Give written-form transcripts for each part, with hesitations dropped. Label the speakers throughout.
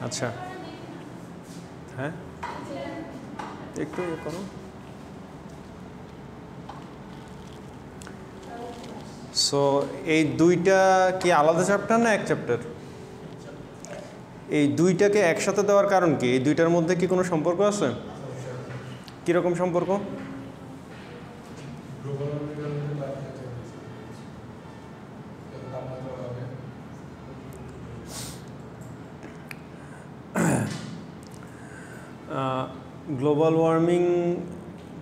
Speaker 1: আচ্ছা হ্যাঁ একটু ইয়ে করো। সো এই দুইটা কি আলাদা চ্যাপ্টার না এক চ্যাপ্টার? এই দুইটাকে একসাথে দেওয়ার কারণ কি? এই দুইটার মধ্যে কি কোনো সম্পর্ক আছে? কীরকম সম্পর্ক? গ্লোবাল ওয়ার্মিং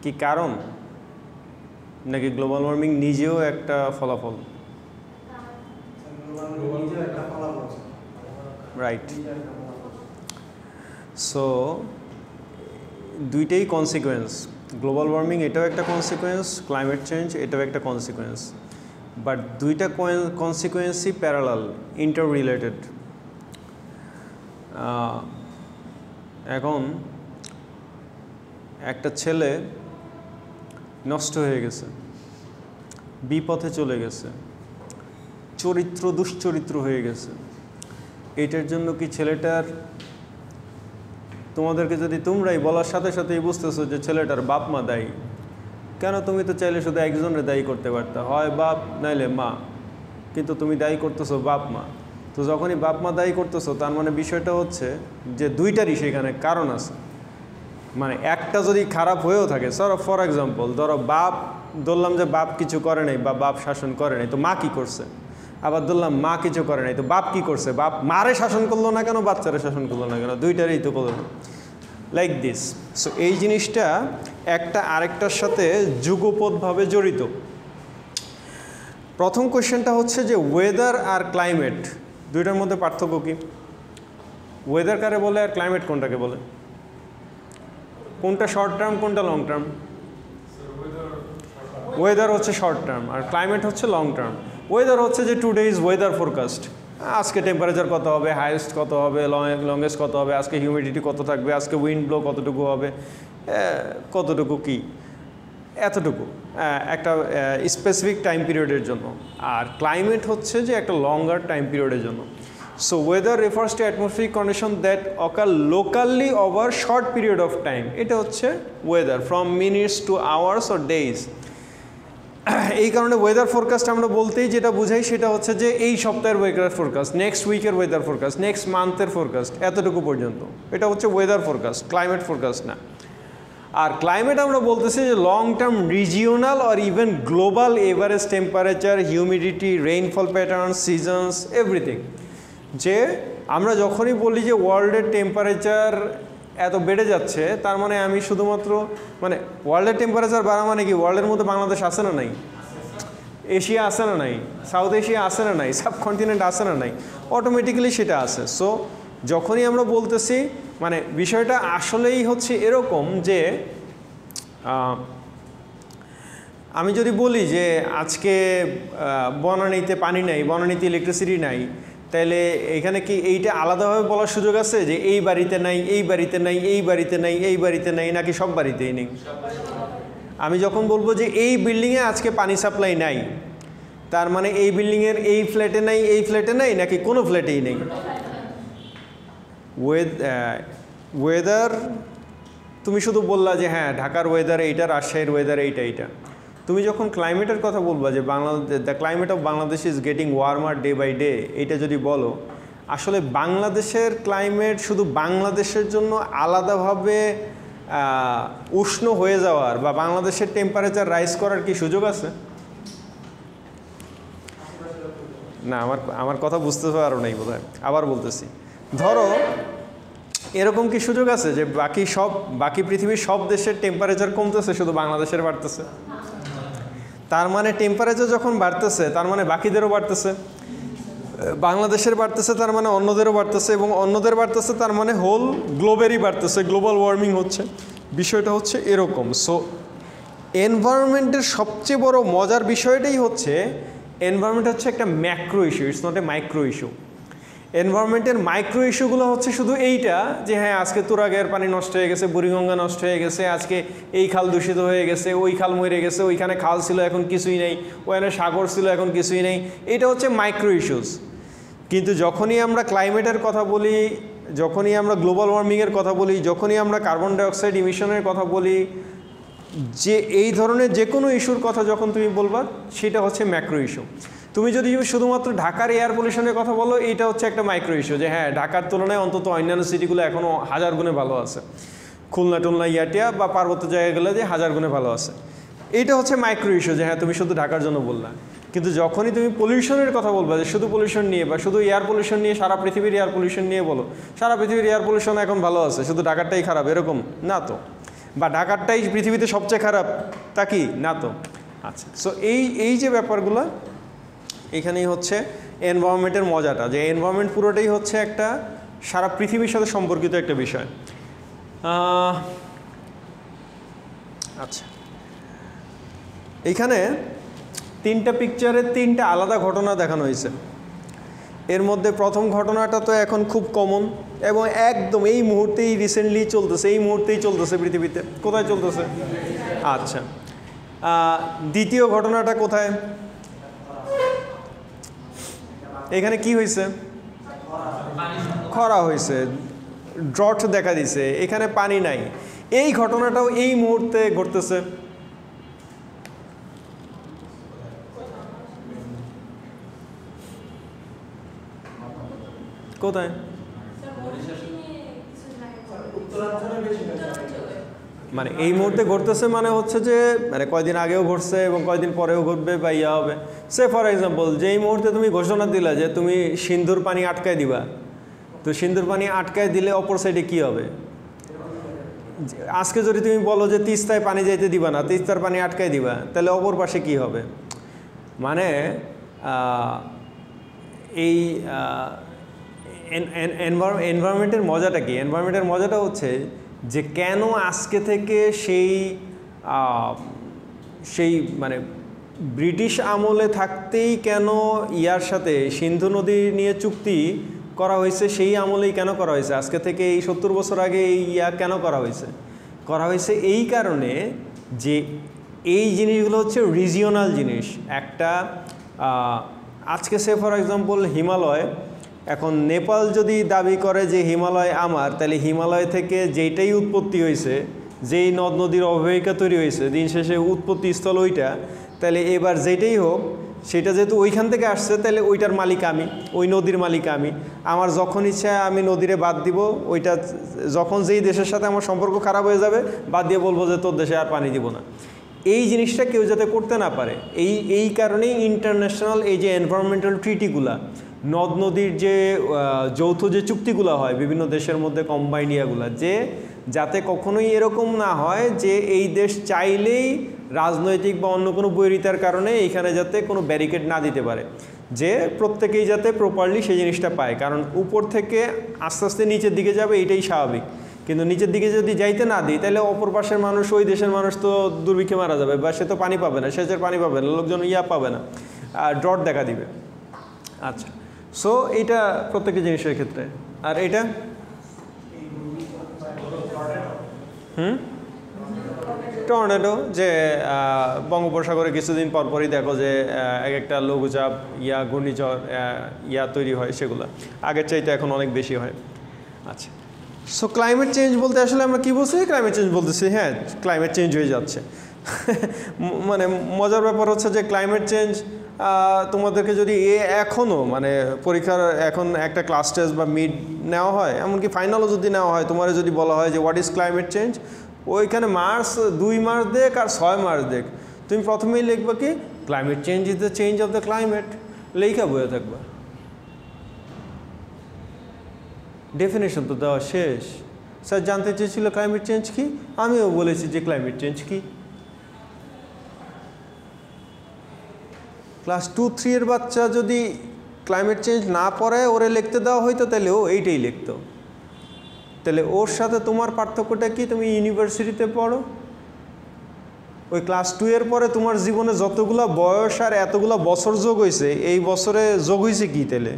Speaker 1: কি কারণ নাকি গ্লোবাল ওয়ার্মিং নিজেও একটা ফলাফল? রাইট। সো দুইটাই কনসিকুয়েন্স। গ্লোবাল ওয়ার্মিং এটাও একটা কনসিকুয়েন্স, ক্লাইমেট চেঞ্জ এটাও একটা কনসিকুয়েন্স, বাট দুইটা কনসিকুয়েন্সই প্যারালাল, ইন্টার রিলেটেড। এখন একটা ছেলে নষ্ট হয়ে গেছে, বিপথে চলে গেছে, দুশ্চরিত্র হয়ে গেছে। এটার জন্য কি ছেলেটার, তোমাদেরকে যদি তোমরাই বলার সাথে সাথেই বুঝতেছো যে ছেলেটার বাপ মা দায়ী, কেন? তুমি তো চাইলে শুধু একজনের দায়ী করতে পারতা, হয় বাপ নাইলে মা, কিন্তু তুমি দায়ী করতেছো বাপ মা। তো যখনই বাপ মা দায়ী করতেছো, তার মানে বিষয়টা হচ্ছে যে দুইটারই সেখানে কারণ আছে। মানে একটা যদি খারাপ হয়েও থাকে, ফর এক্সাম্পল ধরো বাপ, ধরলাম যে বাপ কিছু করে নাই বা বাপ শাসন করে নাই, তো মা কি করছে? আবার ধরলাম মা কিছু করে নাই, তো বাপ কি করছে? বাপ মারে শাসন করলো না কেন, বাচ্চারে শাসন করলো না কেন? দুইটারই তো করলো, লাইক দিস। সো এই জিনিসটা একটা আরেকটার সাথে যুগপৎভাবে জড়িত। প্রথম কোয়েশ্চেনটা হচ্ছে যে ওয়েদার আর ক্লাইমেট দুইটার মধ্যে পার্থক্য কি? ওয়েদার কারে বলে আর ক্লাইমেট কোনটাকে বলে? কোনটা শর্ট টার্ম, কোনটা লং টার্ম? ওয়েদার হচ্ছে শর্ট টার্ম আর ক্লাইমেট হচ্ছে লং টার্ম। ওয়েদার হচ্ছে যে টু ডেজ ওয়েদার ফোরকাস্ট, আজকে টেম্পারেচার কত হবে, হাইয়েস্ট কত হবে, লংগেস্ট কত হবে, আজকে হিউমিডিটি কত থাকবে, আজকে উইন্ড ব্লো কতটুকু হবে, কতটুকু কি, এতটুকু একটা স্পেসিফিক টাইম পিরিয়ডের জন্য। আর ক্লাইমেট হচ্ছে যে একটা লঙ্গার টাইম পিরিয়ডের জন্য। So weather refers to atmospheric condition that occur locally over short period of time. এটা হচ্ছে weather from minutes to hours or days. এই কারণে ওয়েদার ফোরকাস্ট আমরা বলতেই যেটা বুঝাই সেটা হচ্ছে যে এই সপ্তাহের ওয়েদার ফোরকাস্ট, নেক্সট উইকের ওয়েদার ফোরকাস্ট, নেক্সট মান্থের ফোরকাস্ট, এতটুকু পর্যন্ত। এটা হচ্ছে ওয়েদার ফোরকাস্ট, ক্লাইমেট ফোরকাস্ট না। আর ক্লাইমেট আমরা বলতেছি যে লং টার্ম রিজিওনাল আর even global average temperature, humidity, rainfall pattern, seasons, everything. যে আমরা যখনই বলি যে ওয়ার্ল্ডের টেম্পারেচার এত বেড়ে যাচ্ছে, তার মানে আমি শুধুমাত্র মানে ওয়ার্ল্ডের টেম্পারেচার বাড়া মানে কি ওয়ার্ল্ডের মধ্যে বাংলাদেশ আসে না নাই, এশিয়া আসে না নাই, সাউথ এশিয়া আসে না নাই, সাবকন্টিনেন্ট আসে না নাই, অটোমেটিক্যালি সেটা আসে। সো যখনই আমরা বলতেছি মানে বিষয়টা আসলেই হচ্ছে এরকম যে আমি যদি বলি যে আজকে বনানীতে পানি নাই, বনানীতে ইলেকট্রিসিটি নাই, তাহলে এখানে কি এইটা আলাদাভাবে বলার সুযোগ আছে যে এই বাড়িতে নাই, এই বাড়িতে নাই, এই বাড়িতে নাই, এই বাড়িতে নাই, নাকি সব বাড়িতেই নেই? আমি যখন বলবো যে এই বিল্ডিংয়ে আজকে পানি সাপ্লাই নাই, তার মানে এই বিল্ডিংয়ের এই ফ্ল্যাটে নাই, এই ফ্ল্যাটে নাই, নাকি কোনো ফ্ল্যাটেই নেই? ওয়েদার তুমি শুধু বললা যে হ্যাঁ ঢাকার ওয়েদার এইটা, রাজশাহীর ওয়েদার এইটা। তুমি যখন ক্লাইমেটের কথা বলবা যে the climate of Bangladesh is getting warmer day by day, এইটা যদি বলো, আসলে বাংলাদেশের ক্লাইমেট শুধু বাংলাদেশের জন্য আলাদাভাবে উষ্ণ হয়ে যাওয়ার বা বাংলাদেশের টেম্পারেচার রাইজ করার কি সুযোগ আছে? না, আমার কথা বুঝতে পারো নাই বোধহয়, আবার বলতেছি। ধরো এরকম কি সুযোগ আছে যে বাকি পৃথিবীর সব দেশের টেম্পারেচার কমতেছে, শুধু বাংলাদেশের বাড়তেছে? তার মানে টেম্পারেচার যখন বাড়তেছে তার মানে বাকিদেরও বাড়তেছে, বাংলাদেশের বাড়তেছে তার মানে অন্যদেরও বাড়তেছে, এবং অন্যদের বাড়তেছে তার মানে হোল গ্লোবেরই বাড়তেছে, গ্লোবাল ওয়ার্মিং হচ্ছে। বিষয়টা হচ্ছে এরকম। সো এনভায়রনমেন্টের সবচেয়ে বড় মজার বিষয়টাই হচ্ছে এনভায়রনমেন্ট হচ্ছে একটা macro issue, it's not a micro issue. এনভায়রনমেন্টের মাইক্রো ইস্যুগুলো হচ্ছে শুধু এইটা যে হ্যাঁ আজকে তুরাগের পানি নষ্ট হয়ে গেছে, বুড়িগঙ্গা নষ্ট হয়ে গেছে, আজকে এই খাল দূষিত হয়ে গেছে, ওই খাল মরে গেছে, ওইখানে খাল ছিল এখন কিছুই নেই, ওখানে সাগর ছিল এখন কিছুই নেই। এটা হচ্ছে মাইক্রো ইস্যুস। কিন্তু যখনই আমরা ক্লাইমেটের কথা বলি, যখনই আমরা গ্লোবাল ওয়ার্মিংয়ের কথা বলি, যখনই আমরা কার্বন ডাইঅক্সাইড ইমিশনের কথা বলি, যে এই ধরনের যে কোনো ইস্যুর কথা যখন তুমি বলবা সেটা হচ্ছে ম্যাক্রো ইস্যু। তুমি যদি শুধুমাত্র ঢাকার এয়ার পলিউশনের কথা বলো, এটা হচ্ছে একটা মাইক্রো ইস্যু, যে হ্যাঁ ঢাকার তুলনায় অন্তত অন্যান্য সিটিগুলো এখনও 1000 গুণে ভালো আছে, খুলনা টুলনা ইয়াটিয়া বা পার্বত্য জায়গাগুলো যে 1000 গুণে ভালো আছে। এইটা হচ্ছে মাইক্রো ইস্যু, যে হ্যাঁ তুমি শুধু ঢাকার জন্য বললা। কিন্তু যখনই তুমি পলিউশনের কথা বলবা, যে শুধু পলিউশন নিয়ে বা শুধু এয়ার পলিউশন নিয়ে, সারা পৃথিবীর এয়ার পলিউশন নিয়ে বলো, সারা পৃথিবীর এয়ার পলিউশন এখন ভালো আছে, শুধু ঢাকারটাই খারাপ এরকম না তো, বা ঢাকারটাই পৃথিবীতে সবচেয়ে খারাপ তা কি না তো। আচ্ছা, সো এই যে ব্যাপারগুলো এখানেই হচ্ছে এনভায়রনমেন্টের মজাটা, যে এনভায়রনমেন্ট পুরোটাই হচ্ছে একটা সারা পৃথিবীর সাথে সম্পর্কিত একটা বিষয়। আচ্ছা, এইখানে 3টা পিকচারে 3টা আলাদা ঘটনা দেখানো হয়েছে। এর মধ্যে প্রথম ঘটনাটা তো এখন খুব কমন এবং একদম এই মুহূর্তেই রিসেন্টলি চলতেছে, এই মুহূর্তেই চলতেছে পৃথিবীতে। কোথায় চলতেছে? আচ্ছা, দ্বিতীয় ঘটনাটা কোথায়? এখানে কি হয়েছে? খরা হয়েছে, ড্রট দেখা দিছে, এখানে পানি নাই। এই ঘটনাটাও এই মুহূর্তে ঘটতেছে। কোথায়? মানে এই মুহূর্তে ঘটতেছে, মানে হচ্ছে যে মানে কয়দিন আগেও ঘটছে এবং কয়দিন পরেও ঘটবে বা ইয়া হবে। সে ফর এক্সাম্পল, যে এই মুহূর্তে তুমি ঘোষণা দিলা যে তুমি সিন্ধুর পানি আটকায় দিবা, তো সিন্ধুর পানি আটকায় দিলে অপর সাইডে কী হবে? আজকে যদি তুমি বলো যে তিস্তায় পানি যাইতে দিবা না, তিস্তার পানি আটকায় দিবা, তাহলে অপর পাশে কী হবে? মানে এই এনভায়রনমেন্টের মজাটা কি? এনভায়রনমেন্টের মজাটা হচ্ছে যে কেন আজকে থেকে সেই মানে ব্রিটিশ আমলে থাকতেই কেন ইয়ার সাথে সিন্ধু নদী নিয়ে চুক্তি করা হয়েছে, সেই আমলেই কেন করা হয়েছে? আজকে থেকে এই 70 বছর আগে এই ইয়া কেন করা হয়েছে এই কারণে যে এই জিনিসগুলো হচ্ছে রিজিওনাল জিনিস। একটা আজকে সে ফর এক্সাম্পল হিমালয়, এখন নেপাল যদি দাবি করে যে হিমালয় আমার, তাহলে হিমালয় থেকে যেইটাই উৎপত্তি হয়েছে, যেই নদ নদীর অববাহিকা তৈরি হয়েছে, দিন শেষে উৎপত্তি স্থল ওইটা, তাহলে এবার যেটাই হোক সেটা যেহেতু ওইখান থেকে আসছে, তাহলে ওইটার মালিক আমি, ওই নদীর মালিক আমি। আমার যখন ইচ্ছা আমি নদীরে বাদ দিব, ওইটা যখন যেই দেশের সাথে আমার সম্পর্ক খারাপ হয়ে যাবে বাদ দিয়ে বলবো যে তোর দেশে আর পানি দিব না। এই জিনিসটা কেউ যাতে করতে না পারে, এই কারণেই ইন্টারন্যাশনাল এই যে এনভায়রনমেন্টাল ট্রিটিগুলা, নদ নদীর যে যৌথ যে চুক্তিগুলো হয় বিভিন্ন দেশের মধ্যে, কম্বাইন্ড ইয়াগুলা, যে যাতে কখনোই এরকম না হয় যে এই দেশ চাইলেই রাজনৈতিক বা অন্য কোনো বৈরিতার কারণে এইখানে যাতে কোনো ব্যারিকেড না দিতে পারে, যে প্রত্যেকেই যাতে প্রপারলি সেই জিনিসটা পায়। কারণ উপর থেকে আস্তে আস্তে নিচের দিকে যাবে, এটাই স্বাভাবিক। কিন্তু নিচের দিকে যদি যাইতে না দিই, তাহলে অপর পাশের মানুষ, ওই দেশের মানুষ তো দুর্ভিক্ষে মারা যাবে, বা সে তো পানি পাবে না, সেচের পানি পাবে না, লোকজন ইয়া পাবে না, আর ড্রট দেখা দিবে। আচ্ছা, সো এটা প্রত্যেকটা জিনিসের ক্ষেত্রে। আর এটা টর্নেডো, যে বঙ্গোপসাগরে কিছুদিন পরপরই দেখো যে এক একটা লঘুচাপ ইয়া ঘূর্ণিঝড় ইয়া তৈরি হয়, সেগুলো আগের চাইতে এখন অনেক বেশি হয়। আচ্ছা, সো ক্লাইমেট চেঞ্জ বলতে আসলে আমরা কী বলছি? ক্লাইমেট চেঞ্জ বলতেছি, হ্যাঁ ক্লাইমেট চেঞ্জ হয়ে যাচ্ছে। মানে মজার ব্যাপার হচ্ছে যে ক্লাইমেট চেঞ্জ তোমাদেরকে যদি এখনও মানে পরীক্ষার এখন একটা ক্লাস টেস্ট বা মিড নেওয়া হয়, এমনকি ফাইনালও যদি নেওয়া হয়, তোমার যদি বলা হয় যে হোয়াট ইজ ক্লাইমেট চেঞ্জ, ওইখানে মার্কস 2 মার্কস দেখ আর 6 মার্কস দেখ, তুমি প্রথমেই লিখবা কি climate change is the change of the climate, লেখা বয়ে থাকবা। ডেফিনেশন তো দেওয়া শেষ। স্যার জানতে চেয়েছিল ক্লাইমেট চেঞ্জ কি, আমিও বলেছি যে ক্লাইমেট চেঞ্জ কি। ক্লাস 2-3 এর বাচ্চা যদি ক্লাইমেট চেঞ্জ না পড়ে ওরে লিখতে দেওয়া হইতো, তাহলে ও এইটাই লিখতো। তাহলে ওর সাথে তোমার পার্থক্যটা কি? তুমি ইউনিভার্সিটিতে পড়ো, ওই ক্লাস 2 এর পরে তোমার জীবনে যতগুলো বয়স আর এতগুলো বছর যোগ হয়েছে, এই বছরে যোগ হয়েছে কি তাহলে?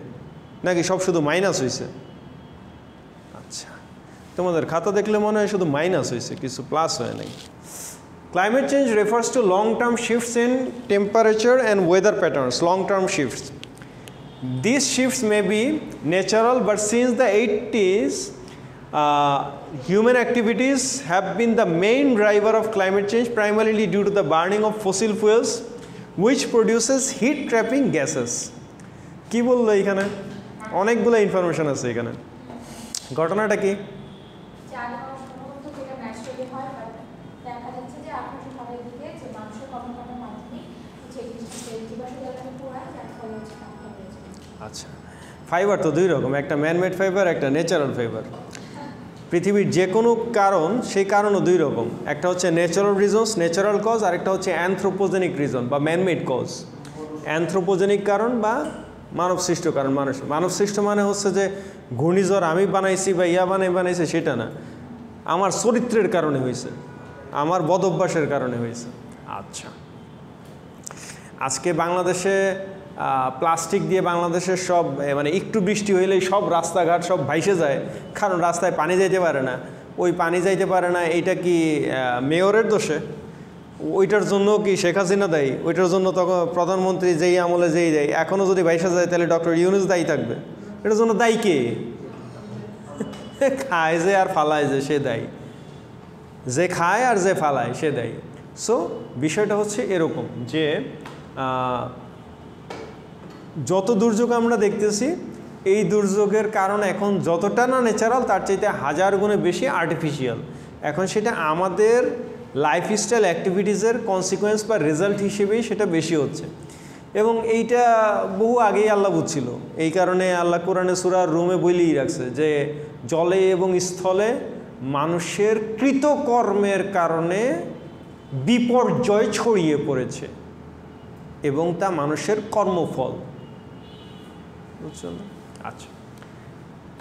Speaker 1: নাকি সব শুধু মাইনাস হয়েছে? আচ্ছা, তোমাদের খাতা দেখলে মনে হয় শুধু মাইনাস হয়েছে, কিছু প্লাস হয় নাই। Climate change refers to long-term shifts in temperature and weather patterns. Long-term shifts. These shifts may be natural, but since the 80s, human activities have been the main driver of climate change, primarily due to the burning of fossil fuels, which produces heat trapping gases. কি বললো এখানে? অনেকগুলো information আছে এখানে। ঘটনাটা কি? আচ্ছা, fibre তো দুই রকম, একটা ম্যানমেড ফাইবার, একটা ন্যাচারাল ফাইবার। পৃথিবীর যে কোনো কারণ, সেই কারণও দুই রকম, একটা হচ্ছে ন্যাচারাল রিজনস, ন্যাচারাল কজ, আর একটা হচ্ছে অ্যানথ্রোপোজেনিক রিজন বা ম্যানমেড কজ। অ্যানথ্রোপোজেনিক কারণ বা মানবসৃষ্ট কারণ। মানবসৃষ্ট মানে হচ্ছে যে ঘূর্ণিঝড় আমি বানাইছি বা ইয়া বানাইছে সেটা না, আমার চরিত্রের কারণে হয়েছে, আমার বদ অভ্যাসের কারণে হয়েছে। আচ্ছা, আজকে বাংলাদেশে প্লাস্টিক দিয়ে বাংলাদেশের সব মানে একটু বৃষ্টি হইলেই সব রাস্তাঘাট সব ভাইসে যায়, কারণ রাস্তায় পানি যাইতে পারে না। ওই পানি যাইতে পারে না, এইটা কি মেয়রের দোষে? ওইটার জন্য কি শেখ হাসিনা দায়ী? ওইটার জন্য তখন প্রধানমন্ত্রী যেই আমলে যেই দেয়, এখনও যদি ভাইসে যায় তাহলে ডক্টর ইউনূস দায়ী থাকবে? এটার জন্য দায়ী কে? খায় যে আর ফালায় যে সে দায়ী, যে খায় আর যে ফালায় সে দায়ী। সো বিষয়টা হচ্ছে এরকম যে যত দুর্যোগ আমরা দেখতেছি, এই দুর্যোগের কারণ এখন যতটা না ন্যাচারাল, তার চাইতে 1000 গুণে বেশি আর্টিফিশিয়াল। এখন সেটা আমাদের লাইফস্টাইল অ্যাক্টিভিটিসের কনসিকোয়েন্স বা রেজাল্ট হিসেবেই সেটা বেশি হচ্ছে, এবং এইটা বহু আগেই আল্লাহ বুঝছিল। এই কারণে আল্লাহ কোরআনে সূরা রুমে বলেই রাখছে যে জলে এবং স্থলে মানুষের কৃতকর্মের কারণে বিপর্যয় ছড়িয়ে পড়েছে, এবং তা মানুষের কর্মফল। বুঝছেন? আচ্ছা,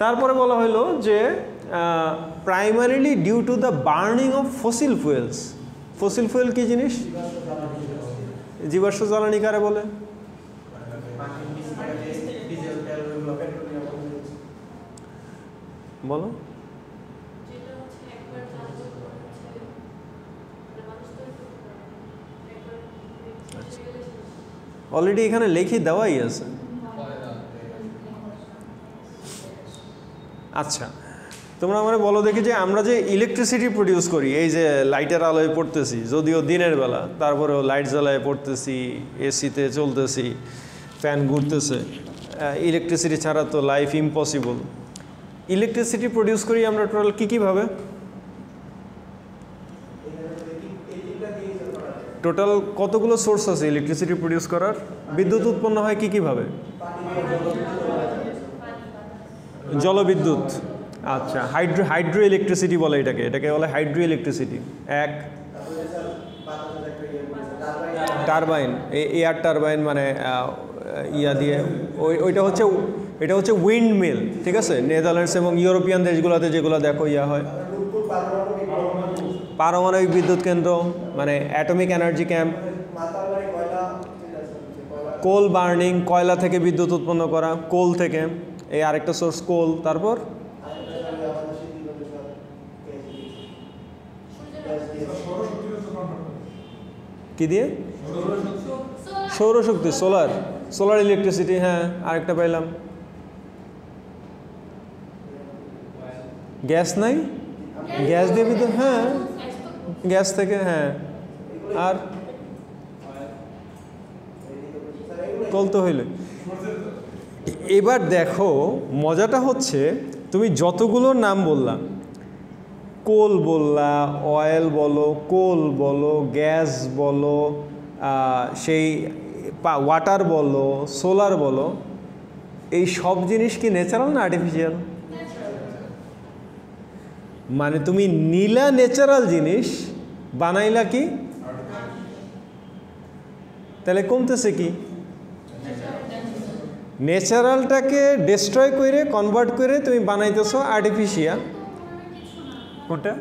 Speaker 1: তারপরে বলা হলো যে primarily due to the burning of fossil fuels. Fossil fuel কি জিনিস? জীবাশ্ম জ্বালানি কারে বলে? বলো। অলরেডি এখানে লিখে দেওয়াই আছে। আচ্ছা, তোমরা আমার বলো দেখি যে আমরা যে ইলেকট্রিসিটি প্রডিউস করি, এই যে লাইটের আলোয় পড়তেছি, যদিও দিনের বেলা, তারপরেও লাইট জ্বালায় পড়তেছি, এসিতে চলতেছি, ফ্যান ঘুরতেছে, ইলেকট্রিসিটি ছাড়া তো লাইফ ইম্পসিবল। ইলেকট্রিসিটি প্রডিউস করি আমরা টোটাল কী কীভাবে? টোটাল কতগুলো সোর্স আছে ইলেকট্রিসিটি প্রডিউস করার? বিদ্যুৎ উৎপন্ন হয় কী কীভাবে? জলবিদ্যুৎ। আচ্ছা, হাইড্রো ইলেকট্রিসিটি বলে এটাকে বলে হাইড্রো ইলেকট্রিসিটি। এক টারবাইন, এয়ার টারবাইন মানে ইয়া দিয়ে, এটা হচ্ছে উইন্ড মিল, ঠিক আছে? নেদারল্যান্ডস এবং ইউরোপিয়ান দেশগুলোতে যেগুলো দেখো ইয়া হয়। পারমাণবিক বিদ্যুৎ কেন্দ্র মানে অ্যাটমিক এনার্জি ক্যাম্প। কোল বার্নিং, কয়লা থেকে বিদ্যুৎ উৎপন্ন করা, কোল থেকে, এই আরেকটা সোর্স কোল। তারপর কি দিয়ে? সৌরশক্তি, সোলার ইলেকট্রিসিটি। হ্যাঁ, আরেকটা পাইলাম, গ্যাস নাই, গ্যাস দিয়ে বিদ্যুৎ। হ্যাঁ, গ্যাস থেকে। হ্যাঁ, আর কল তো হইলে। এবার দেখো মজাটা হচ্ছে, তুমি যতগুলো নাম বললা, কোল বললা, অয়েল বলো, কোল বলো, গ্যাস বলো, সেই ওয়াটার বলো, সোলার বলো, এই সব জিনিস কি ন্যাচারাল না আর্টিফিশিয়াল? মানে তুমি নীলা ন্যাচারাল জিনিস, বানাইলা কি? তাহলে কমতেছে কি? ন্যাচারালটাকে ডিস্ট্রয় করে, কনভার্ট করে তুমি বানাইতেছো আর্টিফিশিয়াল। কোনটা?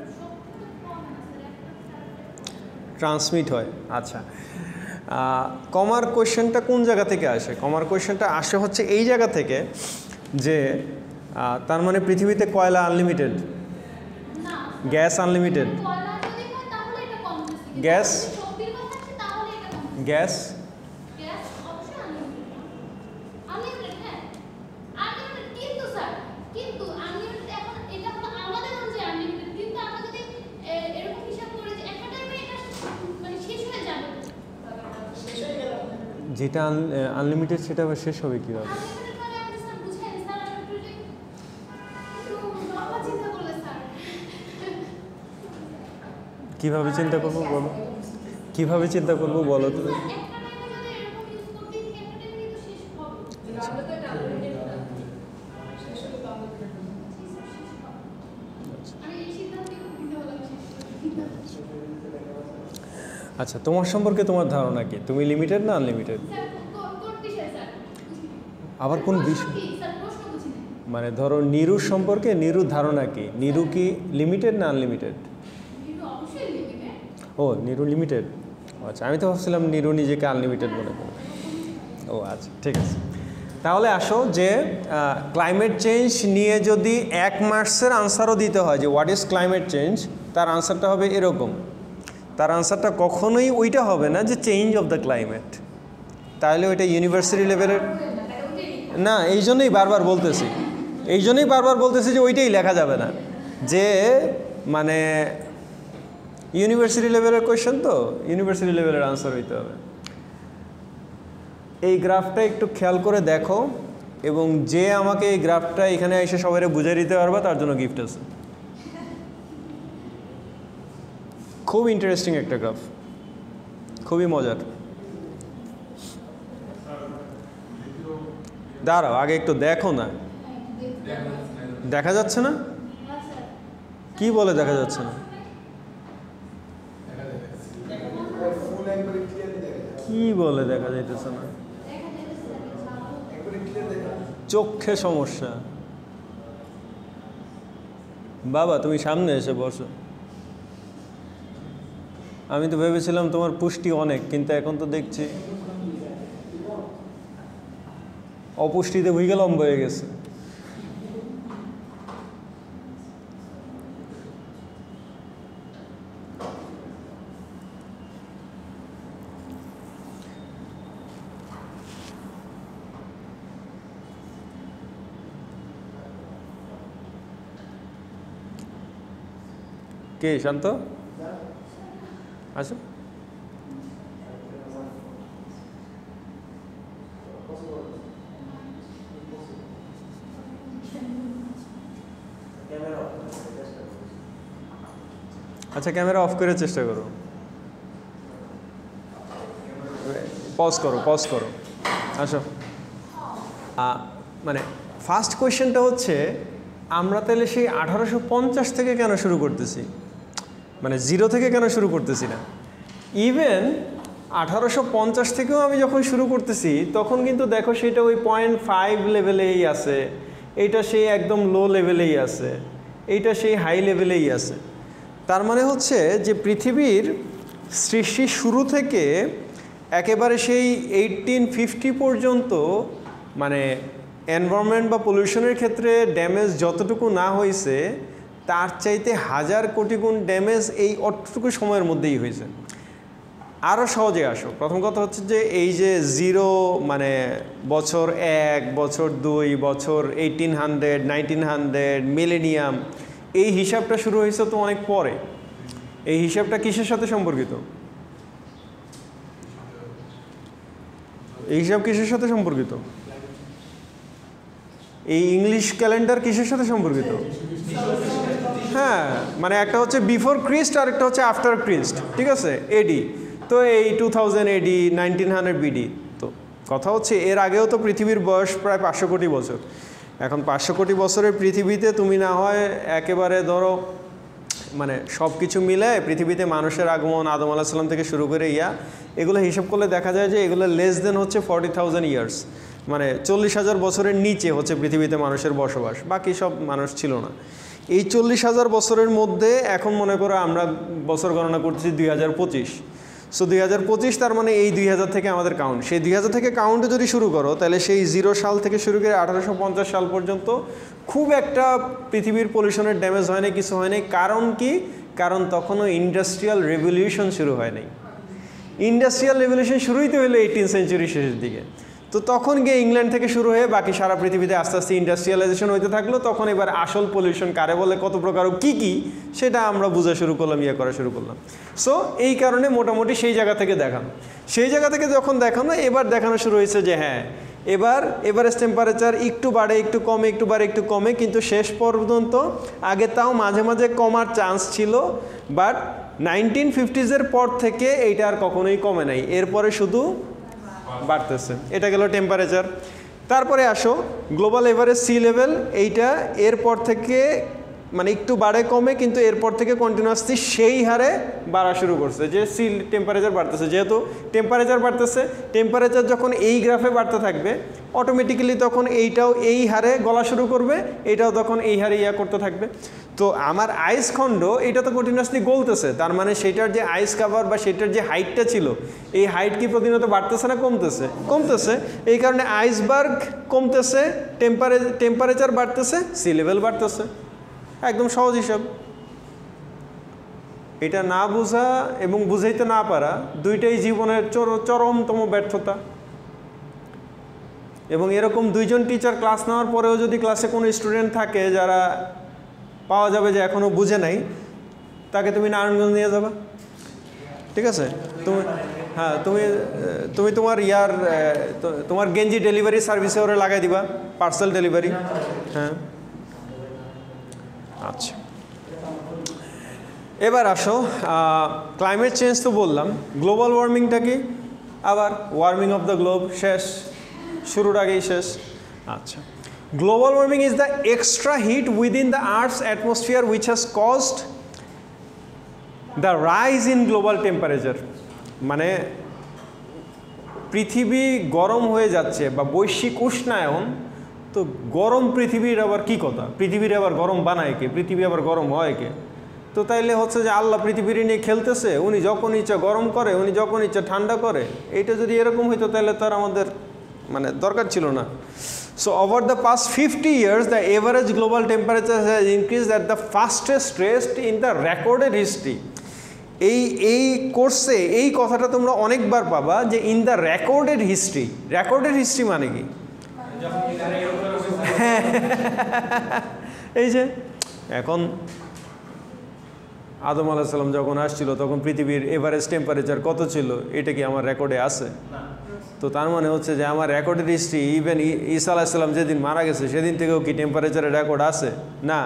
Speaker 1: ট্রান্সমিট হয়। আচ্ছা, কমার কোয়েশ্চেনটা কোন জায়গা থেকে আসে? কমার কোয়েশ্চেনটা আসে হচ্ছে এই জায়গা থেকে যে তার মানে পৃথিবীতে কয়লা unlimited, gas unlimited. Gas gas যেটা আনলিমিটেড সেটা আবার শেষ হবে কীভাবে? কীভাবে চিন্তা করবো বলো, কীভাবে চিন্তা করবো বলো তো? আচ্ছা, তোমার সম্পর্কে তোমার ধারণা কি? তুমি লিমিটেড না আনলিমিটেড? আবার কোন বিষয়? মানে ধরো নিরুর সম্পর্কে নিরুর ধারণা কি? নিরু কি লিমিটেড না আনলিমিটেড? ও নিরু লিমিটেড। আচ্ছা, আমি তো ভাবছিলাম নিরু নিজেকে আনলিমিটেড মনে করে। ও আচ্ছা, ঠিক আছে। তাহলে আসো যে ক্লাইমেট চেঞ্জ নিয়ে যদি 1 মার্কসের আনসারও দিতে হয় যে হোয়াট ইজ ক্লাইমেট চেঞ্জ, তার আনসারটা হবে এরকম। তার আনসারটা কখনোই ওইটা হবে না যে চেঞ্জ অফ দ্য ক্লাইমেট, তাহলে ওইটা ইউনিভার্সিটি লেভেলের না। এই জন্যই বারবার বলতেছি যে ওইটাই লেখা যাবে না, যে মানে ইউনিভার্সিটি লেভেলের কোয়েশ্চেন, তো ইউনিভার্সিটি লেভেলের আনসার হইতে হবে। এই গ্রাফটা একটু খেয়াল করে দেখো, এবং যে আমাকে এই গ্রাফটা এখানে এসে সবাই বুঝিয়ে দিতে পারবে তার জন্য গিফট আছে। খুব ইন্টারেস্টিং একটা গ্রাফ, খুবই মজার। দাঁড়াও, আগে একটু দেখো না। দেখা যাচ্ছে না? কি বলে দেখা যাচ্ছে না? কি বলে দেখা যাইতেছে না? চোখে সমস্যা। বাবা তুমি সামনে এসে বসো। আমি তো ভেবেছিলাম তোমার পুষ্টি অনেক, কিন্তু এখন তো দেখছি অপুষ্টিতে ভুইগে লম্বা হয়ে গেছে। কে শান্ত? আচ্ছা, আচ্ছা ক্যামেরা অফ করে চেষ্টা করো, পজ করো। আসো, মানে ফার্স্ট কোয়েশ্চেনটা হচ্ছে আমরা তাহলে সেই 1850 থেকে কেন শুরু করতেছি, মানে 0 থেকে কেন শুরু করতেছি না? ইভেন 1850 থেকেও আমি যখন শুরু করতেছি তখন কিন্তু দেখো সেটা ওই 0.5 লেভেলেই আছে, এইটা সেই একদম লো লেভেলেই আছে, এইটা সেই হাই লেভেলেই আছে। তার মানে হচ্ছে যে পৃথিবীর সৃষ্টির শুরু থেকে একেবারে সেই 1850 পর্যন্ত মানে এনভায়রনমেন্ট বা পলিউশনের ক্ষেত্রে ড্যামেজ যতটুকু না হয়েছে তার চাইতে 1000 কোটি গুণ ড্যামেজ এই অতটুকু সময়ের মধ্যেই হয়েছে। আরও সহজে আসো, প্রথম কথা হচ্ছে যে এই যে 0 মানে বছর 1, বছর 2, বছর 1800, 1900, মিলেনিয়াম, এই হিসাবটা শুরু হয়েছে তো অনেক পরে। এই হিসাবটা কিসের সাথে সম্পর্কিত? এই হিসাব কিসের সাথে সম্পর্কিত? এই ইংলিশ ক্যালেন্ডার কিসের সাথে সম্পর্কিত? হ্যাঁ, মানে একটা হচ্ছে বিফোর ক্রিস্ট আর একটা হচ্ছে আফটার ক্রিস্ট, ঠিক আছে, এডি। তো এই 2000 এডি, 1900 বিডি। তো কথা হচ্ছে এর আগেও তো পৃথিবীর বয়স প্রায় 500 কোটি বছর। এখন 500 কোটি বছরের পৃথিবীতে তুমি না হয় একেবারে ধরো মানে সব কিছু মিলে পৃথিবীতে মানুষের আগমন আদম আলাইহিস সালাম থেকে শুরু করে এগুলো হিসাব করলে দেখা যায় যে এগুলো লেস দেন হচ্ছে 40,000 ইয়ার্স, মানে 40,000 বছরের নিচে হচ্ছে পৃথিবীতে মানুষের বসবাস, বাকি সব মানুষ ছিল না। এই 40,000 বছরের মধ্যে এখন মনে করো আমরা বছর গণনা করতেছি 2025। সো 2025, তার মানে এই 2000 থেকে আমাদের কাউন্ট, সেই 2000 থেকে কাউন্টে যদি শুরু করো তাহলে সেই 0 সাল থেকে শুরু করে 1850 সাল পর্যন্ত খুব একটা পৃথিবীর পলিউশনের ড্যামেজ হয় নাই, কিছু হয় নাই। কারণ কি? কারণ তখনও ইন্ডাস্ট্রিয়াল রেভলিউশন শুরু হয় নাই। ইন্ডাস্ট্রিয়াল রেভলিউশন শুরুই তো হলো 18th সেঞ্চুরির শেষের দিকে। তো তখন গিয়ে ইংল্যান্ড থেকে শুরু হয়ে বাকি সারা পৃথিবীতে আস্তে আস্তে ইন্ডাস্ট্রিয়ালাইজেশন হইতে থাকলো। তখন এবার আসল পলিউশন কারে বলে, কত প্রকার কী কী, সেটা আমরা বোঝা শুরু করলাম, করা শুরু করলাম। সো এই কারণে মোটামুটি সেই জায়গা থেকে দেখানো, সেই জায়গা থেকে যখন দেখানো, এবার দেখানো শুরু হয়েছে যে হ্যাঁ এবার এভারেজ টেম্পারেচার একটু বাড়ে একটু কমে, একটু বাড়ে একটু কমে, কিন্তু শেষ পর্যন্ত আগে তাও মাঝে মাঝে কমার চান্স ছিল, বাট 1950s পর থেকে এইটা আর কখনোই কমে নাই, এরপরে শুধু বাড়তেছে। এটা গেল টেম্পারেচার। তারপরে আসো গ্লোবাল এভারেজ সি লেভেল, এইটা এরপর থেকে মানে একটু বাড়ে কমে, কিন্তু এরপর থেকে কন্টিনিউয়াসলি সেই হারে বাড়া শুরু করছে, যে সি টেম্পারেচার বাড়তেছে। যেহেতু টেম্পারেচার বাড়তেছে, টেম্পারেচার যখন এই গ্রাফে বাড়তে থাকবে অটোমেটিক্যালি তখন এইটাও এই হারে গলা শুরু করবে, এটাও তখন এই হারে করতে থাকবে। তো আমার আইস খণ্ড এটা তো কন্টিনিউয়াসলি গলতেছে, তার মানে সেটার যে আইস কাভার বা সেটার যে হাইটটা ছিল, এই হাইট কি প্রতিনিয়ত বাড়তেছে না কমতেছে? কমতেছে। এই কারণে আইসবার্গ কমতেছে, টেম্পারেচার বাড়তেছে, সি লেভেল বাড়তেছে। একদম সহজ হিসাব। এটা না বোঝা এবং বুঝাইতে না পারা দুইটাই জীবনের চরমতম ব্যর্থতা। এবং এরকম দুইজন টিচার ক্লাস নেওয়ার পরেও যদি ক্লাসে কোনো স্টুডেন্ট থাকে যারা পাওয়া যাবে যে এখনও বুঝে নাই, তাকে তুমি নারায়ণগঞ্জ নিয়ে যাবা, ঠিক আছে? তুমি হ্যাঁ তুমি তোমার তোমার গেঞ্জি ডেলিভারি সার্ভিসে ওরা লাগাই দিবা, পার্সেল ডেলিভারি। হ্যাঁ, আচ্ছা, এবার আসো ক্লাইমেট চেঞ্জ তো বললাম, গ্লোবাল ওয়ার্মিংটা কি? আবার ওয়ার্মিং অফ দ্য গ্লোব শেষ, শুরুর আগেই শেষ। আচ্ছা, global warming is the extra heat within the earth's atmosphere which has caused the rise in global temperature. মানে পৃথিবী গরম হয়ে যাচ্ছে বা বৈশ্বিক উষ্ণায়ন, তো গরম পৃথিবীর আবার কি কথা? পৃথিবীর আবার গরম বানায় কে? পৃথিবী আবার গরম হয় কে? তো তাইলে হচ্ছে যে আল্লাহ পৃথিবীর নিয়ে খেলতেছে, উনি যখন ইচ্ছা গরম করে, উনি যখন ইচ্ছা ঠান্ডা করে। এইটা যদি এরকম হইতো তাহলে তার আমাদের মানে দরকার ছিল না। So over the past 50 years the average global temperature has increased at the fastest rate in the recorded history. এই কোর্সে এই কথাটা তোমরা অনেকবার পাবা যে in the recorded history. Recorded history মানে কি? এই যে এখন আদম আলাইহিস সালাম যখন আসছিল তখন পৃথিবীর এভারেজ টেম্পারেচার কত ছিল, এটা কি আমার রেকর্ডে আছে? তো তার মানে হচ্ছে যে আমার রেকর্ডের হিস্ট্রি, ইভেন ঈসা আলাইহিস সালাম যেদিন মারা গেছে সেদিন থেকেও কি টেম্পারেচারের রেকর্ড আছে? না,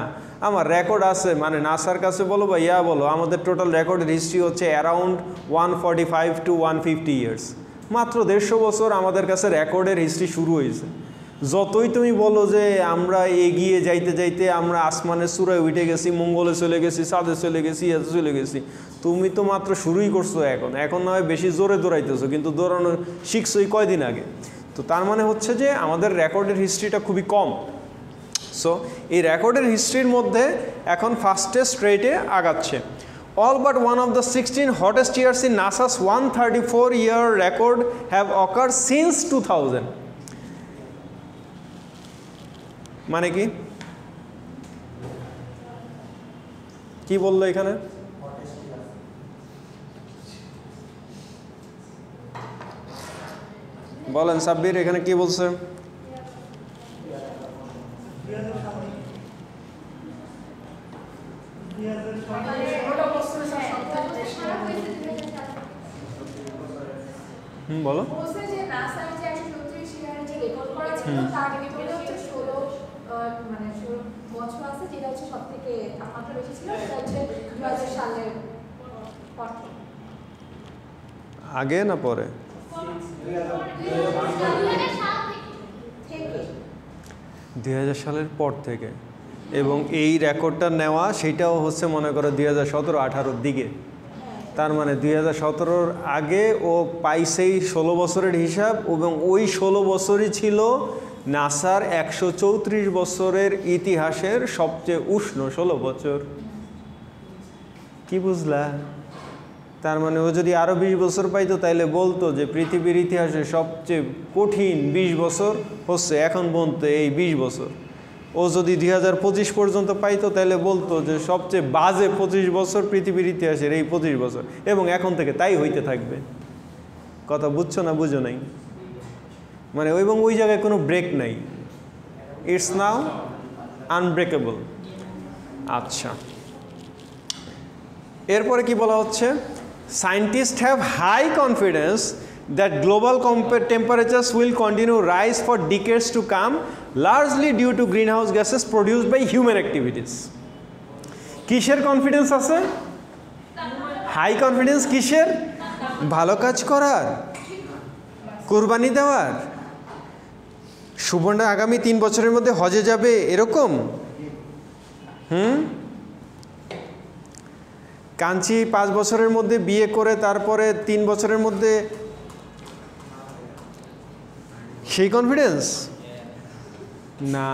Speaker 1: আমার রেকর্ড আছে মানে নাসার কাছে বলো বা বলো, আমাদের টোটাল রেকর্ডের হিস্ট্রি হচ্ছে অ্যারাউন্ড 145 to 150 years। মাত্র 150 বছর আমাদের কাছে রেকর্ডের হিস্ট্রি শুরু হয়েছে। যতই তুমি বলো যে আমরা এগিয়ে যাইতে যাইতে আমরা আসমানের চূড়ায় উঠে গেছি, মঙ্গলে চলে গেছি, চাঁদে চলে গেছি, এতে চলে গেছি, তুমি তো মাত্র শুরুই করছো। এখন না হয় বেশি জোরে দৌড়াইতেছো, কিন্তু দৌড়ানো শিখছোই কয়দিন আগে। তো তার মানে হচ্ছে যে আমাদের রেকর্ডের হিস্ট্রিটা খুবই কম। সো এই রেকর্ডের হিস্ট্রির মধ্যে এখন ফাস্টেস্ট রেটে আগাচ্ছে। All but one of the 16 hottest years in NASA's 134-year record have occurred since 2000. মানে কি? কি বললো এখানে? বলেন সাব্বির, এখানে কি বলছে? বলো। আগে না পরে? 2000 সালের পর থেকে। এবং এই রেকর্ডটা নেওয়া সেটাও হচ্ছে মনে করো 2017-18 দিকে। তার মানে 2017 আগে ও পাইছেই 16 বছরের হিসাব, এবং ওই 16 বছরই ছিল নাসার 134 বছরের ইতিহাসের সবচেয়ে উষ্ণ 16 বছর। কি বুঝলা? তার মানে ও যদি আরও 20 বছর পাইতো তাইলে বলতো যে পৃথিবীর ইতিহাসে সবচেয়ে কঠিন 20 বছর হচ্ছে এখন পর্যন্ত এই 20 বছর। ও যদি 2025 পর্যন্ত পাইতো তাহলে বলতো যে সবচেয়ে বাজে 25 বছর পৃথিবীর ইতিহাসের এই 25 বছর, এবং এখন থেকে তাই হইতে থাকবে। কথা বুঝছো না বুঝো নাই? মানে এবং ওই জায়গায় কোনো ব্রেক নাই, ইটস নাও আনব্রেকেবল। আচ্ছা, এরপরে কি বলা হচ্ছে, scientist have high confidence that global temperatures will continue rise for decades to come, largely due to green house gases produced by human activities. কিসের কনফিডেন্স আছে? হাই কনফিডেন্স কিসের? ভালো কাজ করার, কোরবানি দেওয়ার। সুবর্ণা আগামী 3 বছরের মধ্যে হজে যাবে এরকম। কাঞ্চি 5 বছরের মধ্যে বিয়ে করে তারপরে 3 বছরের মধ্যে, সেই কনফিডেন্স না।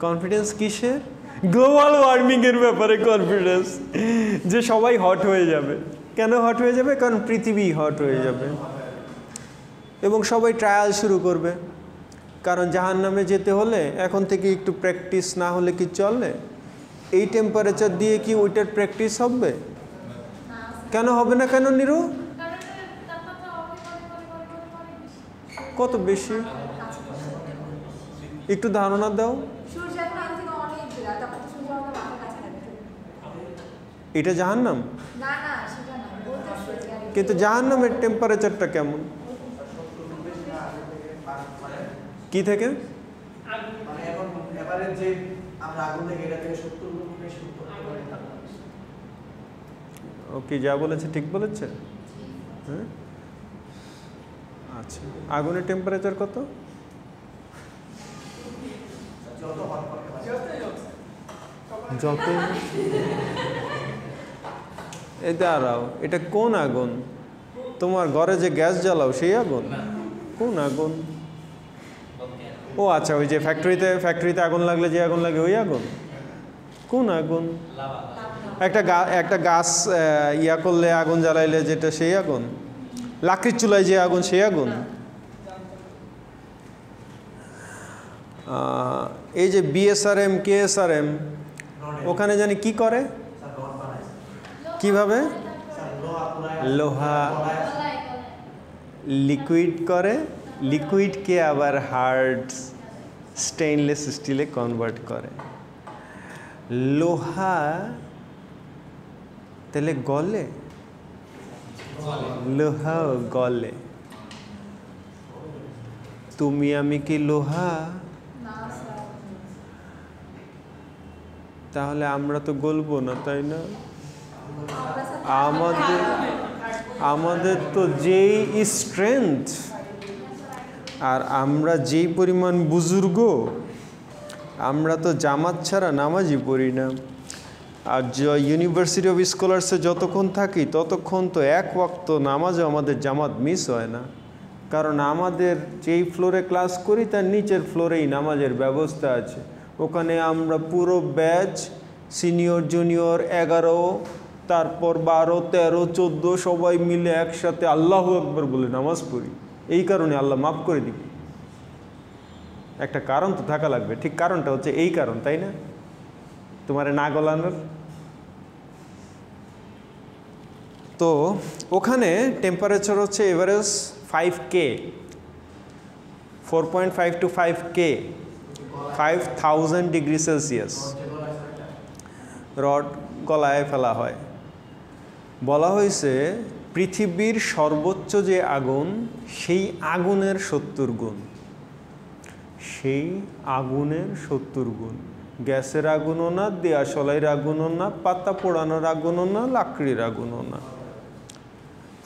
Speaker 1: কনফিডেন্স কিসের? গ্লোবাল ওয়ার্মিং এর ব্যাপারে কনফিডেন্স, যে সবাই হট হয়ে যাবে। কেন হট হয়ে যাবে? কারণ পৃথিবী হট হয়ে যাবে এবং সবাই ট্রায়াল শুরু করবে। কারণ জাহান্নামে যেতে হলে এখন থেকে একটু প্র্যাকটিস না হলে কি চলে? এই টেম্পারেচার দিয়ে কি ওইটার প্র্যাকটিস হবে? কেন হবে না? কেন নিরু? কত বেশি? একটু ধারণা দাও। এটা জাহান্নাম? কিন্তু জাহান্নামের টেম্পারেচারটা কেমন? কি থেকে? ওকে, যা বলেছে ঠিক বলেছে। হ্যাঁ, আচ্ছা, আগুনের টেম্পারেচার কত? যত। এই দাঁড়াও, এটা কোন আগুন? তোমার ঘরে যে গ্যাস জ্বালাও সেই আগুন? কোন আগুন? ও আচ্ছা, ওই যে ফ্যাক্টরিতে আগুন লাগলে যে আগুন লাগে ওই আগুন? কোন আগুন? একটা গাছ ইয়া করলে আগুন জ্বালাইলে যেটা সেই আগুন? লাকড়ির চুলায় যে আগুন সেই আগুন? এই যে বিএসআরএম, কেএসআরএম, ওখানে জানি কি করে, কিভাবে? লোহা লিকুইড করে, লিকুইডকে আবার হার্ড স্টেইনলেস স্টিলে কনভার্ট করে। লোহা তাহলে গলে? লোহা গলে। তুমি আমি কি লোহা? তাহলে আমরা তো গলবো না, তাই না? আমাদের তো যেই স্ট্রেংথ, আর আমরা যেই পরিমাণ বুজুর্গ, আমরা তো জামাত ছাড়া নামাজই পড়ি না। আর ইউনিভার্সিটি অফ স্কলার্সে যতক্ষণ থাকি ততক্ষণ তো এক ওয়াক্ত নামাজও আমাদের জামাত মিস হয় না। কারণ আমাদের যেই ফ্লোরে ক্লাস করি তার নিচের ফ্লোরেই নামাজের ব্যবস্থা আছে। ওখানে আমরা পুরো ব্যাচ, সিনিয়র জুনিয়র 11, তারপর 12, 13, 14 সবাই মিলে একসাথে আল্লাহু আকবার বলে নামাজ পড়ি। এই কারণে আল্লাহ মাফ করে দিবে। একটা কারণ তো থাকা লাগবে, ঠিক কারণটা হচ্ছে এই কারণ, তাই না? তোমারে না গলানোর। তো ওখানে টেম্পারেচার হচ্ছে average 5K, 4.5 to 5K, 5000 degree Celsius. Rod গলায় ফেলা হয়। বলা হয়েছে পৃথিবীর সর্বোচ্চ যে আগুন, সেই আগুনের 70 গুণ। সেই আগুনের 70 গুণ। গ্যাসের আগুনও না, দেয়াশলাইয়ের আগুনও না, পাতা পোড়ানোর আগুনও না, লাকড়ির আগুনও না।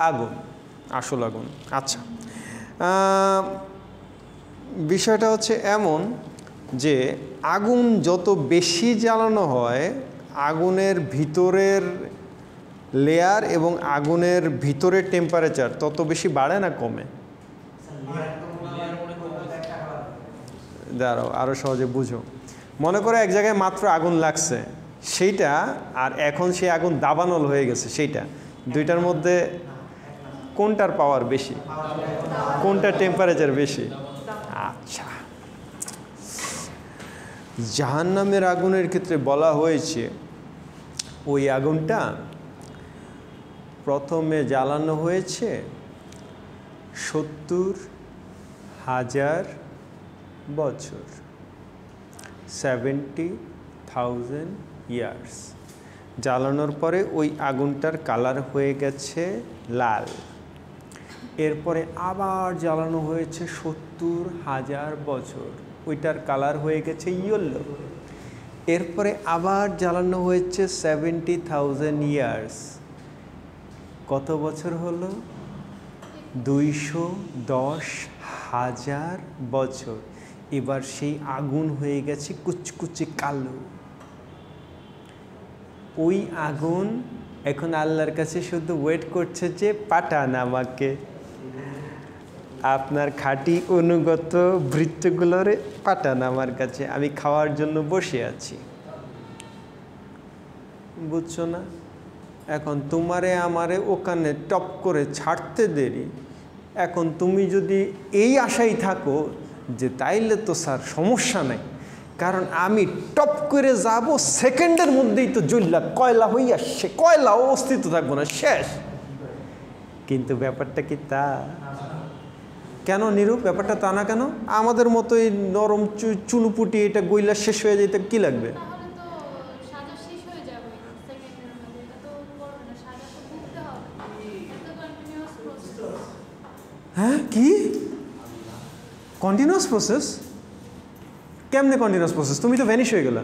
Speaker 1: আগুন, আসল আগুন। আচ্ছা, বিষয়টা হচ্ছে এমন যে আগুন যত বেশি জ্বালানো হয়, আগুনের ভিতরের লেয়ার এবং আগুনের ভিতরের টেম্পারেচার তত বেশি বাড়ে না কমে? দাঁড়াও, আরও সহজে বুঝো। মনে করো এক জায়গায় মাত্র আগুন লাগছে, সেইটা আর এখন সেই আগুন দাবানল হয়ে গেছে, সেইটা দুইটার মধ্যে কোনটার পাওয়ার বেশি? কোনটার টেম্পারেচার বেশি? আচ্ছা, জাহান্নামের আগুনের ক্ষেত্রে বলা হয়েছে ওই আগুনটা প্রথমে জ্বালানো হয়েছে 70,000 বছর, 70,000 ইয়ার্স। জ্বালানোর পরে ওই আগুনটার কালার হয়ে গেছে লাল। এরপরে আবার জ্বালানো হয়েছে 70,000 বছর, ওইটার কালার হয়ে গেছে ইয়েলো। এরপরে আবার জ্বালানো হয়েছে 70,000 ইয়ার্স। কত বছর হলো? 210,000 বছর। এবার সেই আগুন হয়ে গেছে কুচকুচে কালো। ওই আগুন এখন আল্লাহর কাছে শুধু ওয়েট করছে যে পাঠান আমাকে, আপনার খাঁটি অনুগত ভৃত্যগুলোরে পাঠান আমার কাছে, আমি খাওয়ার জন্য বসে আছি। বুঝছো না? এখন তোমারে আমারে ওখানে টপ করে ছাড়তে দেরি। এখন তুমি যদি এই আশায় থাকো যে তাইলে তো স্যার সমস্যা নাই, কারণ আমি টপ করে যাব, সেকেন্ডের মধ্যেই তো জ্বললা কয়লা হইয়া সে কয়লা অস্তিত্ব থাকবো না, শেষ। কিন্তু ব্যাপারটা কি তা? কেন নিরূপ? ব্যাপারটা তা না কেন? আমাদের মতো এই নরম চুনুপুটি এটা গইলা শেষ হয়ে যেতে কি লাগবে? হ্যাঁ, কি কন্টিনিউয়াস প্রসেস? কেমনে কন্টিনিউয়াস প্রসেস? তুমি তো ভ্যানিশ হয়ে গেলা।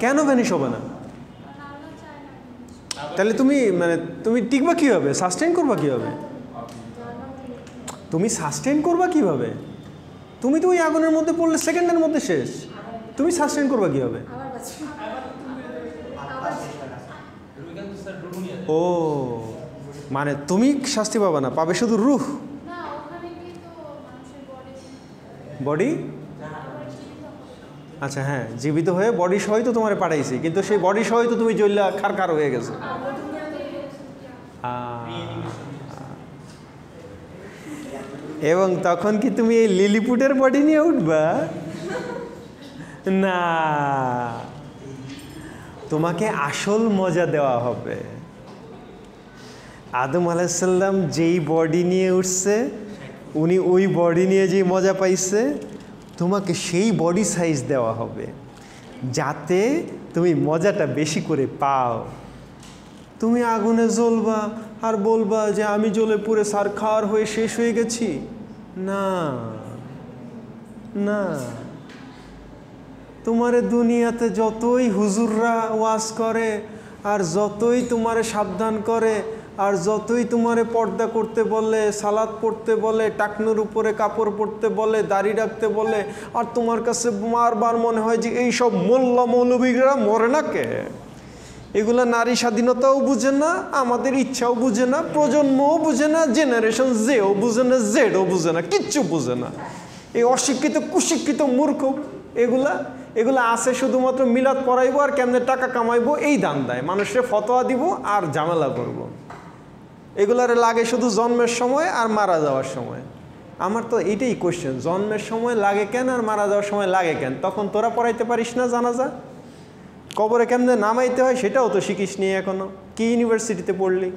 Speaker 1: কেন ভ্যানিশ হবে না? তাহলে তুমি তুমি টিকবা কীভাবে? সাস্টেইন করবা কীভাবে? তুমি সাস্টেইন করবা কীভাবে? তুমি তো ওই আগুনের মধ্যে পড়লে সেকেন্ডের মধ্যে শেষ। তুমি সাস্টেইন করবা কীভাবে? ও মানে তুমি শাস্তি পাবা না, পাবে শুধু রূহ। বডি? আচ্ছা হ্যাঁ, জীবিত হয়ে বডি সহই তো তোমার পাঠাইছি, কিন্তু সেই বডি সহই তো তুমি জ্বললা খারখার হয়ে গেছে। এবং তখন কি তুমি এই লিলিপুটের বডি নিয়ে উঠবা? না, তোমাকে আসল মজা দেওয়া হবে। আদম আলাইহিস সালাম যেই বডি নিয়ে উঠছে, উনি ওই বডি নিয়ে যেই মজা পাইছে, তোমাকে সেই বডি সাইজ দেওয়া হবে যাতে তুমি মজাটা বেশি করে পাও। তুমি আগুনে জ্বলবা আর বলবা যে আমি জ্বলে পুরে সারখার হয়ে শেষ হয়ে গেছি। না না, তোমারে দুনিয়াতে যতই হুজুররা ওয়াজ করে আর যতই তোমারে সাবধান করে আর যতই তোমারে পর্দা করতে বলে, সালাত পড়তে বলে, টাকনুর উপরে কাপড় পরতে বলে, দাড়ি রাখতে বলে, আর তোমার কাছে বারবার মনে হয় যে এইসব মোল্লা মৌলবীরা মরে না কে? এগুলা নারী স্বাধীনতাও বুঝে না, আমাদের ইচ্ছাও বুঝে না, প্রজন্মও বুঝে না, জেনারেশন জেও বুঝে না, জেডও বুঝে না, কিচ্ছু বুঝে না। এই অশিক্ষিত কুশিক্ষিত মূর্খ এগুলা আছে শুধুমাত্র মিলাদ পড়াইবো আর কেমনে টাকা কামাইবো এই ধান্দায়, মানুষের ফতোয়া দিব আর ঝামেলা করব। এগুলারে লাগে শুধু জন্মের সময় আর মারা যাওয়ার সময়। আমার তো এইটাই কোয়েশ্চেন, জন্মের সময় লাগে কেন আর মারা যাওয়ার সময় লাগে কেন? তখন তোরা পড়াইতে পারিস না জানাজা? কবরে কেমনে নামাইতে হয় সেটাও তো শিখিস নি এখনো। কি ইউনিভার্সিটিতে পড়লি?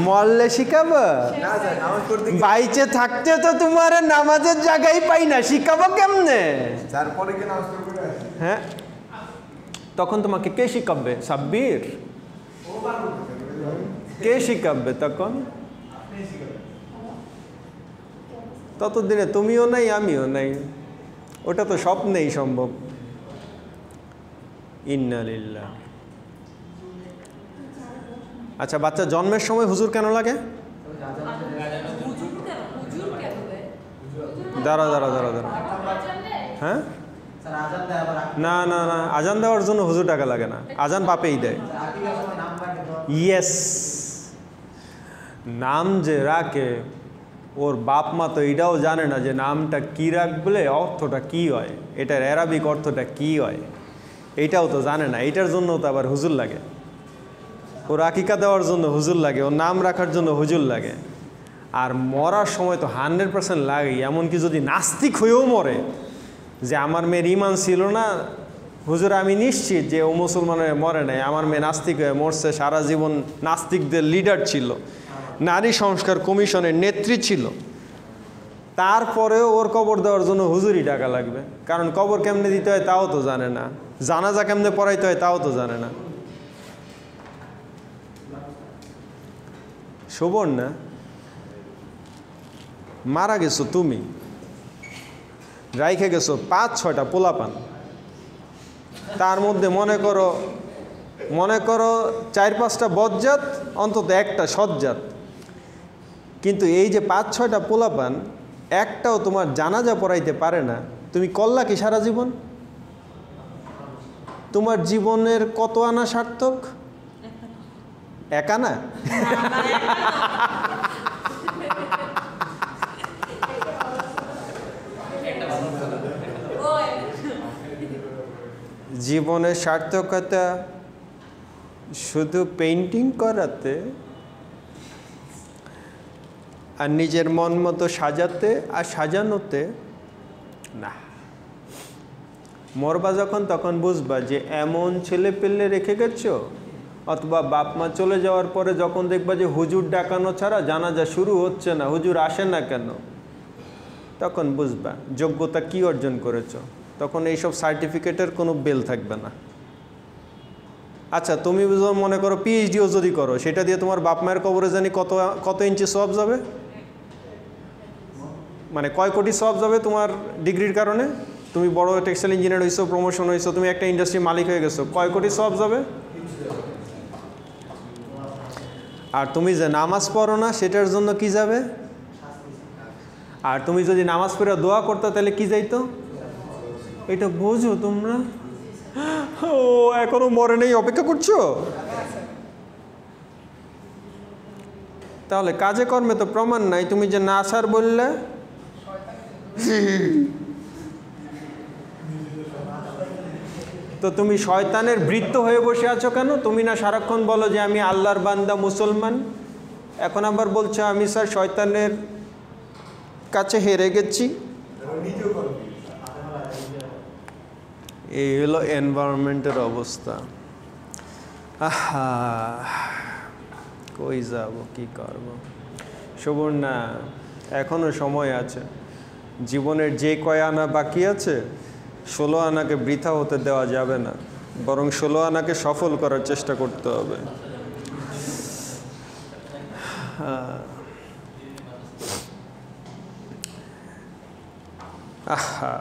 Speaker 1: মরলে শিখাবো? বাইচে থাকতে তো তোমার নামাজের জায়গায় পাই না, শিখাবো কেমনে? হ্যাঁ, তখন তোমাকে কে শিখাবে? সাব্বির কে শিখাবে তখন? ততদিনে তুমিও নাই, আমিও নাই, ওটা তো স্বপ্নেই সম্ভব। ইন্না লিল্লাহ। আচ্ছা, বাচ্চা জন্মের সময় হুজুর কেন লাগে? দাঁড়া, হ্যাঁ, না না না, আজান দেওয়ার জন্য হুজুর টাকা লাগে না, আজান বাপেই দেয়। ইয়েস, নাম যে রাখে ওর বাপ মা তো এটাও জানে না যে নামটা কী রাখলে অর্থটা কী হয়, এটার অ্যারাবিক অর্থটা কী হয়, এইটাও তো জানে না। এটার জন্য তো আবার হুজুর লাগে। ওর আকিকা দেওয়ার জন্য হুজুর লাগে, ওর নাম রাখার জন্য হুজুর লাগে। আর মরার সময় তো 100% লাগে। এমনকি যদি নাস্তিক হয়েও মরে যে আমার মেয়ের ইমান ছিল না, হুজুর আমি নিশ্চিত যে ও মুসলমানের মরে নাই, আমার মেয়ে নাস্তিক হয়ে মরছে, সারা জীবন নাস্তিকদের লিডার ছিল, নারী সংস্কার কমিশনের নেত্রী ছিল, তারপরেও ওর কবর দেওয়ার জন্য হুজুরই টাকা লাগবে, কারণ কবর কেমনে দিতে হয় তাও তো জানে না, জানাজা কেমনে পড়াইতে হয় তাও তো জানে না। সুবর্ণা, মারা গেছো তুমি, রাইখে গেছো 5-6টা পোলাপান, তার মধ্যে মনে করো 4-5টা বজ্জাত, অন্তত একটা সজ্জাত। কিন্তু এই যে 5-6টা পোলাপান একটাও তোমার জানাজা পড়াইতে পারে না, তুমি করলা কি সারা জীবন? তোমার জীবনের কত আনা সার্থক? এক আনা? জীবনের সার্থকতা শুধু পেইন্টিং করাতে আর নিজের মন মতো সাজাতে আর সাজানোতে না। মরবা যখন তখন বুঝবা যে এমন ছেলে পেলে রেখে গেছো, অথবা বাপ মা চলে যাওয়ার পরে যখন দেখবা যে হুজুর ডাকানো ছাড়া জানাজা শুরু হচ্ছে না, হুজুর আসে না কেন, তখন বুঝবা যোগ্যতা কি অর্জন করেছো। তখন এইসব সার্টিফিকেটের কোনো বেল থাকবে না। আচ্ছা, তুমি মনে করো পিএইচডিও যদি করো, সেটা দিয়ে তোমার বাপ মায়ের কবরে জানি কত ইঞ্চি সওয়াব যাবে, মানে কয় কোটি সওয়াব যাবে তোমার ডিগ্রির কারণে। তুমি বড় টেক্সটাইল ইঞ্জিনিয়ার হয়েছো, প্রমোশন হয়েছো, তুমি একটা ইন্ডাস্ট্রির মালিক হয়ে গেছো, কয় কোটি সওয়াব যাবে। আর তুমি যে নামাজ পড়ো না সেটার জন্য কি যাবে। আর তুমি যদি নামাজ পড়ে দোয়া করতে তাহলে কি যাইতো, এটা বোঝো তোমরা। ও এখনো মরে নেই, অপেক্ষা করছো। তাহলে কাজে কর্মে তো প্রমাণ নাই, তুমি যে না আসার বললে। তো তুমি শয়তানের বৃত্ত হয়ে বসে আছো কেন? তুমি না সারাক্ষণ বলো যে আমি আল্লাহর বান্দা মুসলমান, এখন আবার বলছো আমি স্যার শয়তানের কাছে হেরে গেছি। এই হলো এনভায়রনমেন্টের অবস্থা। আহা, কই যাব, কি করব। সুবর্ণা, এখনো সময় আছে। জীবনের যে কয় আনা বাকি আছে, 16 আনাকে বৃথা হতে দেওয়া যাবে না, বরং 16 আনাকে সফল করার চেষ্টা করতে হবে। আহা,